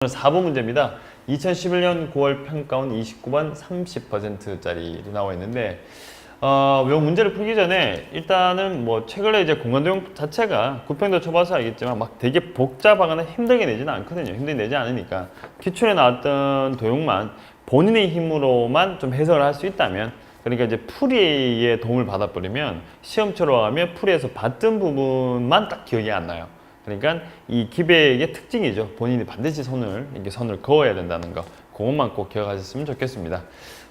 4번 문제입니다. 2011년 9월 평가원 29번 30%짜리로 나와 있는데, 이 문제를 풀기 전에 일단은 뭐 최근에 이제 공간도형 자체가 구평도 쳐봐서 알겠지만 막 되게 복잡하거나 힘들게 내지는 않거든요. 힘들게 내지 않으니까 기출에 나왔던 도형만 본인의 힘으로만 좀 해석을 할 수 있다면, 그러니까 이제 풀이의 도움을 받아버리면 시험처럼 하면 풀이에서 봤던 부분만 딱 기억이 안 나요. 그러니까 이 기백의 특징이죠. 본인이 반드시 이렇게 선을 그어야 된다는 거. 그것만 꼭 기억하셨으면 좋겠습니다.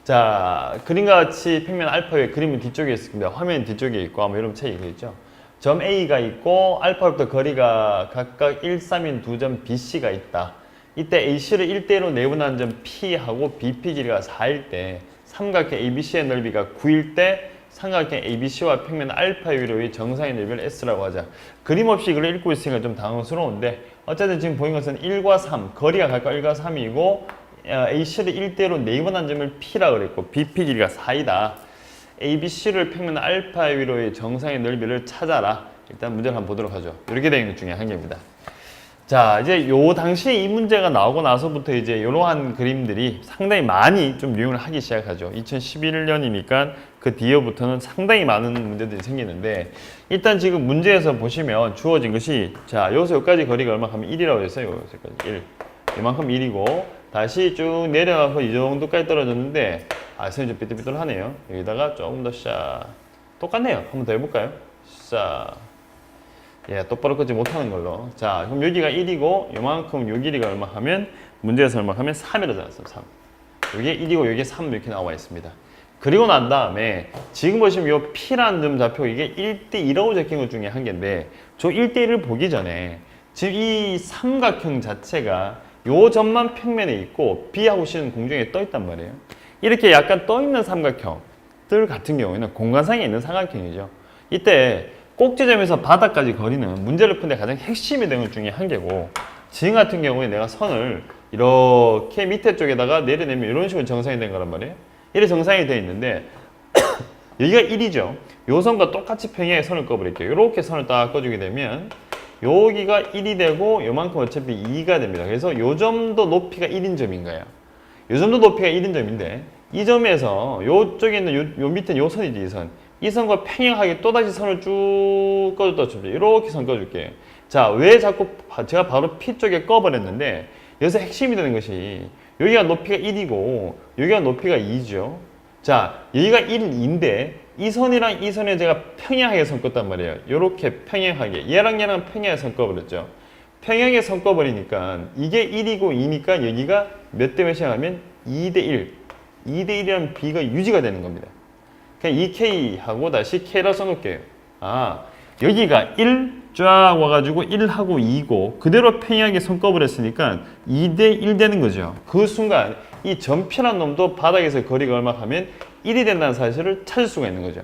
자, 그림과 같이 평면 알파의 그림은 뒤쪽에 있습니다. 화면 뒤쪽에 있고 아마 여러분 책에 있죠. 점 A가 있고 알파부터 거리가 각각 1, 3인 두 점 BC가 있다. 이때 AC를 1대1로 내분한 점 P하고 BP 길이가 4일 때 삼각형 ABC의 넓이가 9일 때 삼각형 ABC와 평면 알파 위로의 정사의 넓이를 S라고 하자. 그림 없이 이걸 읽고 있으니까 좀 당황스러운데 어쨌든 지금 보인 것은 1과 3, 거리가 각각 1과 3이고 AC를 1대로 네이버한 점을 P라고 그랬고 BP 길이가 4이다. ABC를 평면 알파 위로의 정사의 넓이를 찾아라. 일단 문제를 한번 보도록 하죠. 이렇게 되어 있는 것 중에 한 개입니다. 자, 이제 요 당시에 이 문제가 나오고 나서부터 이제 이러한 그림들이 상당히 많이 좀 유행을 하기 시작하죠. 2011년이니까 그 뒤에부터는 상당히 많은 문제들이 생기는데, 일단 지금 문제에서 보시면 주어진 것이, 자, 여기서 여기까지 거리가 얼마 하면 1이라고 했어요. 여기서까지 1. 이만큼 1이고, 다시 쭉 내려가서 이 정도까지 떨어졌는데, 선생님 좀 삐뚤삐뚤하네요. 여기다가 조금 더 똑같네요. 한번 더 해볼까요? 똑바로 끄지 못하는 걸로. 자, 그럼 여기가 1이고 요만큼 요 길이가 얼마 하면, 문제에서 얼마 하면 3이라고 나왔어요. 3. 여기에 1이고 여기에 3 이렇게 나와 있습니다. 그리고 난 다음에 지금 보시면 요 P라는 점 좌표 이게 1대2라고 적힌 것 중에 한 개인데, 저 1대1을 보기 전에 지금 이 삼각형 자체가 요 점만 평면에 있고 B하고 C는 공중에 떠 있단 말이에요. 이렇게 약간 떠 있는 삼각형들 같은 경우에는 공간상에 있는 삼각형이죠. 이때 꼭지점에서 바닥까지 거리는 문제를 푸는데 가장 핵심이 되는 것 중에 한 개고, 지금 같은 경우에 내가 선을 이렇게 밑에 쪽에다가 내려내면 이런 식으로 정상이 된 거란 말이에요. 이렇게 정상이 되어 있는데 여기가 1이죠. 요 선과 똑같이 평행하게 선을 꺼버릴게요. 이렇게 선을 딱 꺼주게 되면 여기가 1이 되고 요만큼 어차피 2가 됩니다. 그래서 요 점도 높이가 1인 점인 거예요. 요 점도 높이가 1인 점인데, 이 점에서 요쪽에 있는 요 밑에 요 선이지, 이 선. 이 선과 평행하게 또다시 선을 쭉 꺼줬다 줍니다. 이렇게 선 꺼줄게요. 자, 왜 자꾸 제가 바로 P 쪽에 꺼버렸는데, 여기서 핵심이 되는 것이 여기가 높이가 1이고 여기가 높이가 2죠. 자, 여기가 1인데 이 선이랑 이 선에 제가 평행하게 선 껐단 말이에요. 이렇게 평행하게. 얘랑 얘랑 평행하게 선 꺼버렸죠. 평행하게 선 꺼버리니까 이게 1이고 2니까 여기가 몇 대 몇이냐 하면 2대1. 2대1이라는 B가 유지가 되는 겁니다. 그냥 2K하고 다시 K라 써놓을게요. 여기가 1 쫙 와가지고 1하고 2고 그대로 평행하게 선 꺼버렸으니까 2대1 되는 거죠. 그 순간 이 점피라는 놈도 바닥에서 거리가 얼마 하면 1이 된다는 사실을 찾을 수가 있는 거죠.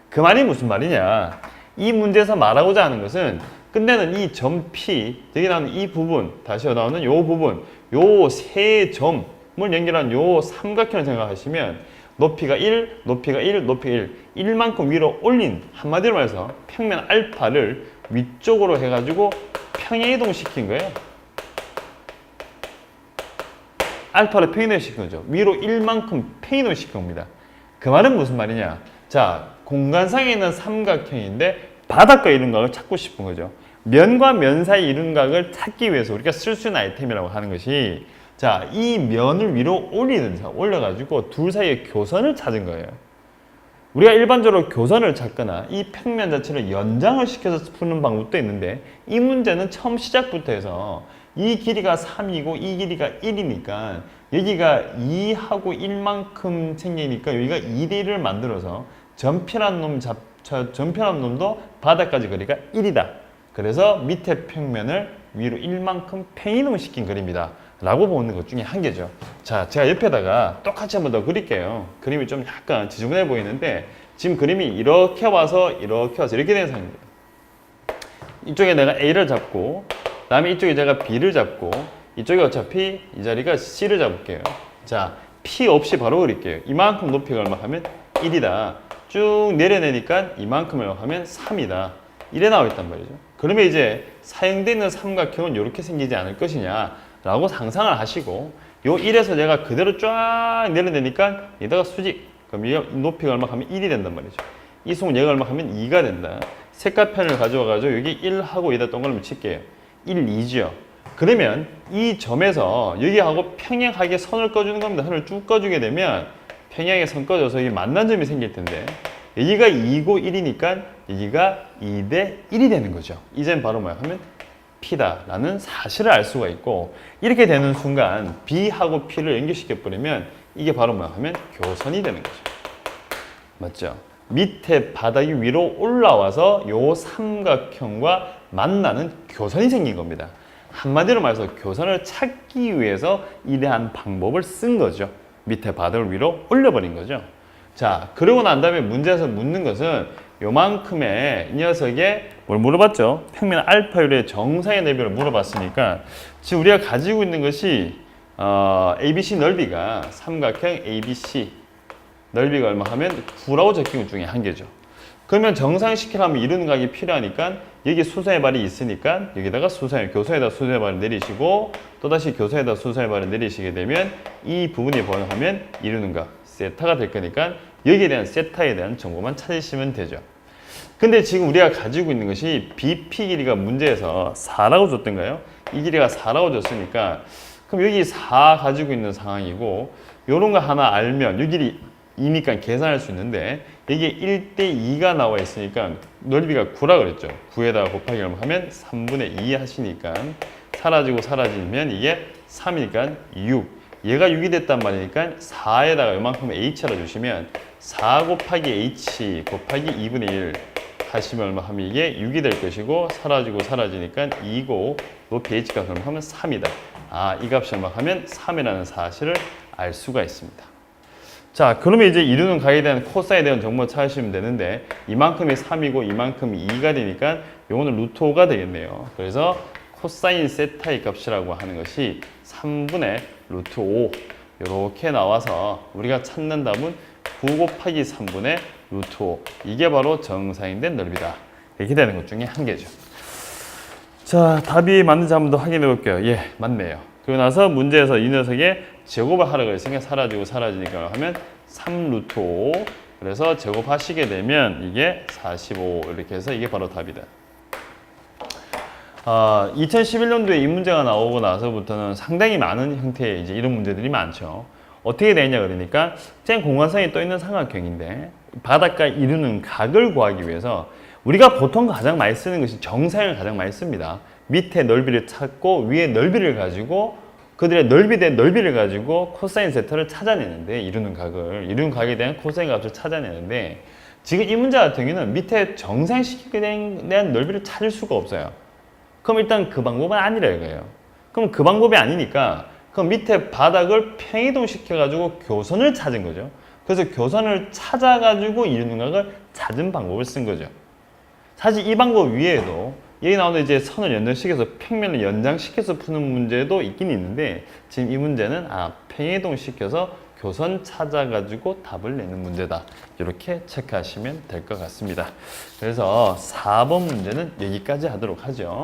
그 말이 무슨 말이냐. 이 문제에서 말하고자 하는 것은 끝내는 이 점 P, 여기 나오는 이 부분, 다시 나오는 요 부분, 요 세 점을 연결한 요 삼각형을 생각하시면 높이가 1, 높이가 1, 높이가 1. 1만큼 위로 올린, 한마디로 말해서 평면 알파를 위쪽으로 해가지고 평행이동시킨 거예요. 알파를 평행이동시킨 거죠. 위로 1만큼 평행이동시킨 겁니다. 그 말은 무슨 말이냐. 자, 공간상에 있는 삼각형인데 바닥과 이른각을 찾고 싶은 거죠. 면과 면 사이 이른각을 찾기 위해서 우리가 쓸 수 있는 아이템이라고 하는 것이, 자, 이 면을 위로 올려가지고 둘 사이의 교선을 찾은 거예요. 우리가 일반적으로 교선을 찾거나 이 평면 자체를 연장을 시켜서 푸는 방법도 있는데, 이 문제는 처음 시작부터 해서 이 길이가 3이고 이 길이가 1이니까 여기가 2하고 1만큼 생기니까 여기가 2대1을 만들어서 점피라는 놈도 바닥까지 거리가 1이다. 그래서 밑에 평면을 위로 1만큼 평이동시킨 그림이다 라고 보는 것 중에 한 개죠. 자, 제가 옆에다가 똑같이 한번 더 그릴게요. 그림이 좀 약간 지저분해 보이는데, 지금 그림이 이렇게 와서 이렇게 되는 상황입니다. 이쪽에 내가 A를 잡고, 그 다음에 이쪽에 제가 B를 잡고, 이쪽에 어차피 이 자리가 C를 잡을게요. 자, P 없이 바로 그릴게요. 이만큼 높이가 얼마 하면 1이다. 쭉 내려내니까 이만큼을 하면 3이다. 이래 나와 있단 말이죠. 그러면 이제 사용되는 삼각형은 이렇게 생기지 않을 것이냐 라고 상상을 하시고 요 1에서 얘가 그대로 쫙 내려내니까 얘다가 수직. 그럼 얘 높이가 얼마 하면 1이 된단 말이죠. 이 수는 얘가 얼마 하면 2가 된다. 색깔펜을 가져와가지고 여기 1하고 여기다 동그라미 칠게요. 1, 2죠. 그러면 이 점에서 여기하고 평행하게 선을 꺼주는 겁니다. 선을 쭉 꺼주게 되면 평행하게 선 꺼져서 여기 만난 점이 생길 텐데 여기가 2고 1이니까 여기가 2대 1이 되는 거죠. 이 점이 바로 뭐야 하면 P다라는 사실을 알 수가 있고 이렇게 되는 순간 B하고 P를 연결시켜 버리면 이게 바로 뭐야 하면 교선이 되는 거죠. 맞죠? 밑에 바닥이 위로 올라와서 요 삼각형과 만나는 교선이 생긴 겁니다. 한마디로 말해서 교선을 찾기 위해서 이러한 방법을 쓴 거죠. 밑에 바닥을 위로 올려버린 거죠. 자, 그러고 난 다음에 문제에서 묻는 것은 요만큼의 이 녀석의 뭘 물어봤죠? 평면 알파율의 정상의 넓이를 물어봤으니까 지금 우리가 가지고 있는 것이 ABC 넓이가 삼각형 ABC 넓이가 얼마 하면 9라고 적힌 것 중에 한 개죠. 그러면 정상시키려면 이루는 각이 필요하니까 여기 수선의 발이 있으니까 여기다가 교선에다 수선의 발을 내리시고 또다시 교선에다 수선의 발을 내리시게 되면 이 부분이 번호하면 이루는 각 세타가 될 거니까 여기에 대한 세타에 대한 정보만 찾으시면 되죠. 근데 지금 우리가 가지고 있는 것이 BP 길이가 문제에서 4라고 줬던가요? 이 길이가 4라고 줬으니까 그럼 여기 4 가지고 있는 상황이고 요런 거 하나 알면 이 길이 2니까 계산할 수 있는데 이게 1대 2가 나와 있으니까 넓이가 9라 그랬죠. 9에다가 곱하기 얼마 하면 3분의 2 하시니까 사라지고 사라지면 이게 3이니까 6. 얘가 6이 됐단 말이니까 4에다가 요만큼 h라 주시면 4 곱하기 h 곱하기 2분의 1 하시면 얼마 하면 이게 6이 될 것이고 사라지고 사라지니까 2고 높이 h가 얼마 하면 3이다. 아, 이 값이 얼마 하면 3이라는 사실을 알 수가 있습니다. 자, 그러면 이제 이루는 각에 대한 코사인에 대한 정보 찾으시면 되는데 이만큼이 3이고 이만큼이 2가 되니까 요거는 루트 5가 되겠네요. 그래서 코사인 세타의 값이라고 하는 것이 3분의 루트 5 이렇게 나와서 우리가 찾는 답은 9 곱하기 3분의 루트 5 이게 바로 정사인된 넓이다. 이렇게 되는 것 중에 한 개죠. 자, 답이 맞는지 한번 더 확인해 볼게요. 예, 맞네요. 그리고 나서 문제에서 이 녀석의 제곱을 하라고 했으니까 사라지고 사라지니까 하면 3 루트 5 그래서 제곱하시게 되면 이게 45 이렇게 해서 이게 바로 답이다. 2011년도에 이 문제가 나오고 나서부터는 상당히 많은 형태의 이제 이런 문제들이 많죠. 어떻게 되냐 그러니까 쨍 공간상에 떠 있는 삼각형인데 바닥과 이루는 각을 구하기 위해서 우리가 보통 가장 많이 쓰는 것이 정사형을 가장 많이 씁니다. 밑에 넓이를 찾고 위에 넓이를 가지고 그들의 넓이 된 넓이를 가지고 코사인 세타를 찾아내는데 이루는 각에 대한 코사인 값을 찾아내는데 지금 이 문제 같은 경우는 밑에 정상시키게 대한 넓이를 찾을 수가 없어요. 그럼 일단 그 방법은 아니라 이거예요. 그럼 그 방법이 아니니까 그럼 밑에 바닥을 평이동 시켜가지고 교선을 찾은 거죠. 그래서 교선을 찾아가지고 이루는 각을 찾은 방법을 쓴 거죠. 사실 이 방법 위에도 여기 나오는 이제 선을 연장시켜서 평면을 연장시켜서 푸는 문제도 있긴 있는데 지금 이 문제는 평이동 시켜서 교선 찾아가지고 답을 내는 문제다. 이렇게 체크하시면 될 것 같습니다. 그래서 4번 문제는 여기까지 하도록 하죠.